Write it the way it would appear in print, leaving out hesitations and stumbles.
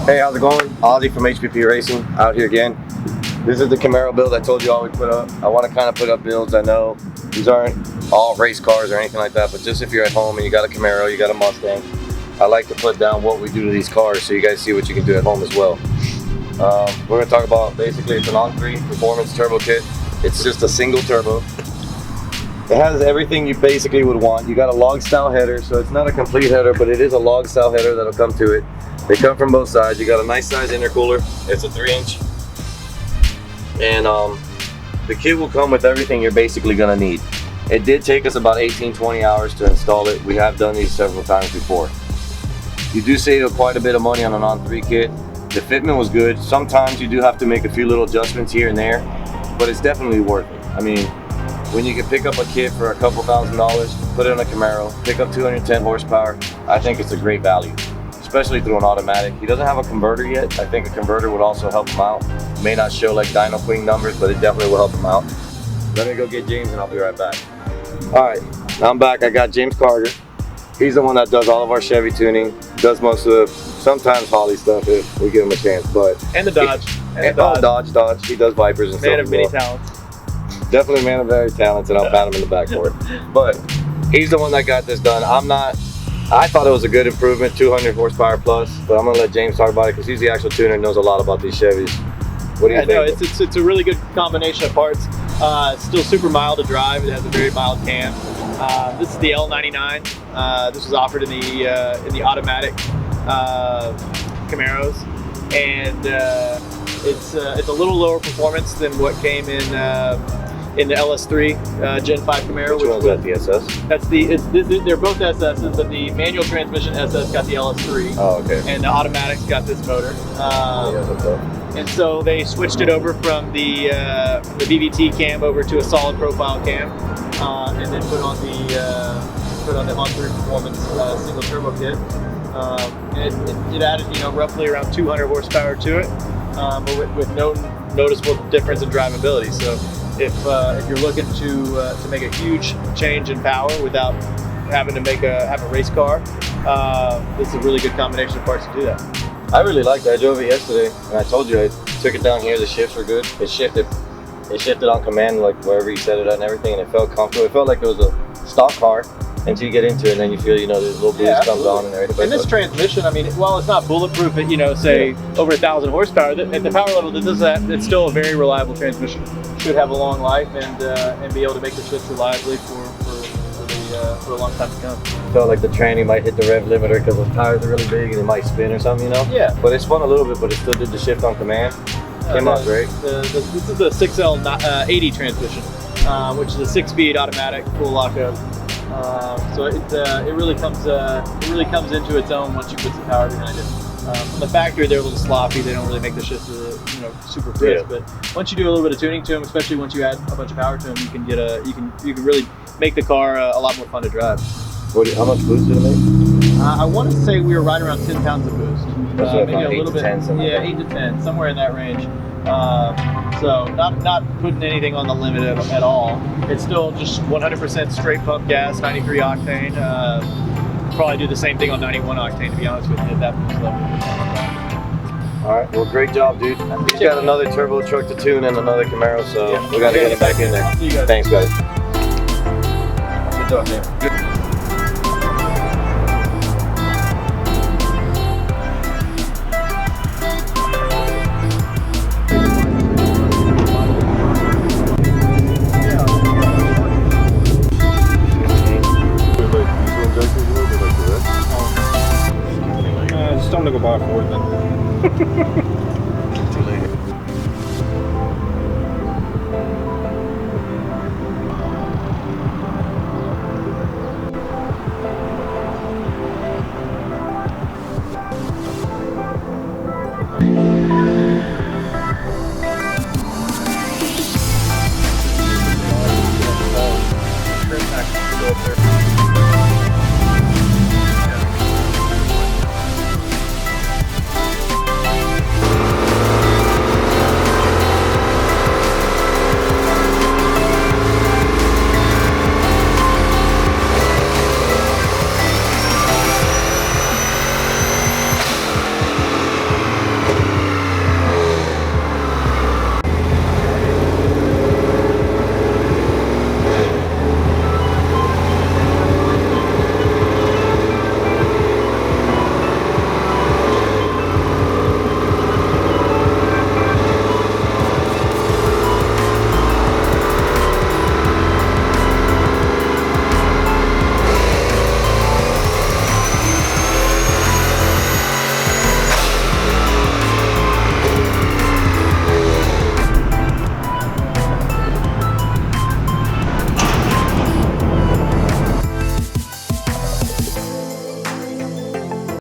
Hey, how's it going? Ozzy from HPP Racing out here again. This is the Camaro build I told you I would put up. I want to kind of put up builds. I know these aren't all race cars or anything like that, but just if you're at home and you got a Camaro, you got a Mustang, I like to put down what we do to these cars so you guys see what you can do at home as well. We're going to talk about, basically, it's an on-3 performance turbo kit. It's just a single turbo. It has everything you basically would want. You got a log style header, so it's not a complete header, but it is a log style header that'll come to it. They come from both sides. You got a nice size intercooler. It's a 3-inch. And the kit will come with everything you're basically gonna need. It did take us about 18-20 hours to install it. We have done these several times before. You do save quite a bit of money on an on-3 kit. The fitment was good. Sometimes you do have to make a few little adjustments here and there, but it's definitely worth it. I mean, when you can pick up a kit for a couple $1,000s, put it on a Camaro, pick up 210 horsepower, I think it's a great value, especially through an automatic. He doesn't have a converter yet. I think a converter would also help him out. May not show like Dyno Queen numbers, but it definitely will help him out. Let me go get James and I'll be right back. All right, now I'm back. I got James Carter. He's the one that does all of our Chevy tuning, does most of the, sometimes Holly stuff if we give him a chance, but. And the Dodge. Dodge. He does Vipers and stuff. Man of many talents. Definitely a man of very talents, and I'll pat him in the back for it. But he's the one that got this done. I thought it was a good improvement, 200 horsepower plus, but I'm gonna let James talk about it because he's the actual tuner and knows a lot about these Chevys. What do you think? No, it's a really good combination of parts. It's still super mild to drive. It has a very mild cam. This is the L99. This was offered in the automatic Camaros, and it's a little lower performance than what came in the LS3 Gen 5 Camaro. Which one's that, the SS? They're both SSs, but the manual transmission SS got the LS3. Oh, okay. And the automatics got this motor. And so they switched it over from the BVT cam over to a solid profile cam, and then put on the on-3 performance single turbo kit. And it added, roughly around 200 horsepower to it, but with no noticeable difference in drivability. So if you're looking to make a huge change in power without having to have a race car, this is a really good combination of parts to do that. I really liked it. I drove it yesterday, and I told you I took it down here. The shifts were good. It shifted on command, like wherever you set it at and everything, and it felt comfortable. It felt like it was a stock car until you get into it, and then you feel, there's a little boost comes on and everything. And this transmission, I mean, while it's not bulletproof at, say over 1,000 horsepower, at the power level that does that, it's still a very reliable transmission. Should have a long life and be able to make the shifts reliably for a long time to come. Felt like the tranny might hit the rev limiter because those tires are really big and it might spin or something, Yeah. But it spun a little bit, but it still did the shift on command. Came out great. This is the 6L80 transmission, which is a 6-speed automatic full lockup. So it really comes into its own once you put some power behind it. From the factory, they're a little sloppy. They don't really make the shifts super crisp. Yeah. But once you do a little bit of tuning to them, especially once you add a bunch of power to them, you can really make the car a lot more fun to drive. How much boost did it make? I want to say we were right around 10 pounds of boost. Maybe a little bit. 10, 8 to 10, somewhere in that range. So not putting anything on the limit at all. It's still just 100% straight pump gas, 93 octane. Probably do the same thing on 91 octane, to be honest with you, at that boost level. All right, well, great job, dude. He's got another turbo truck to tune and another Camaro, so we got to get him back in there. See you guys. Thanks, guys. Good job, man. Good. Just tell them to go buy a Ford then.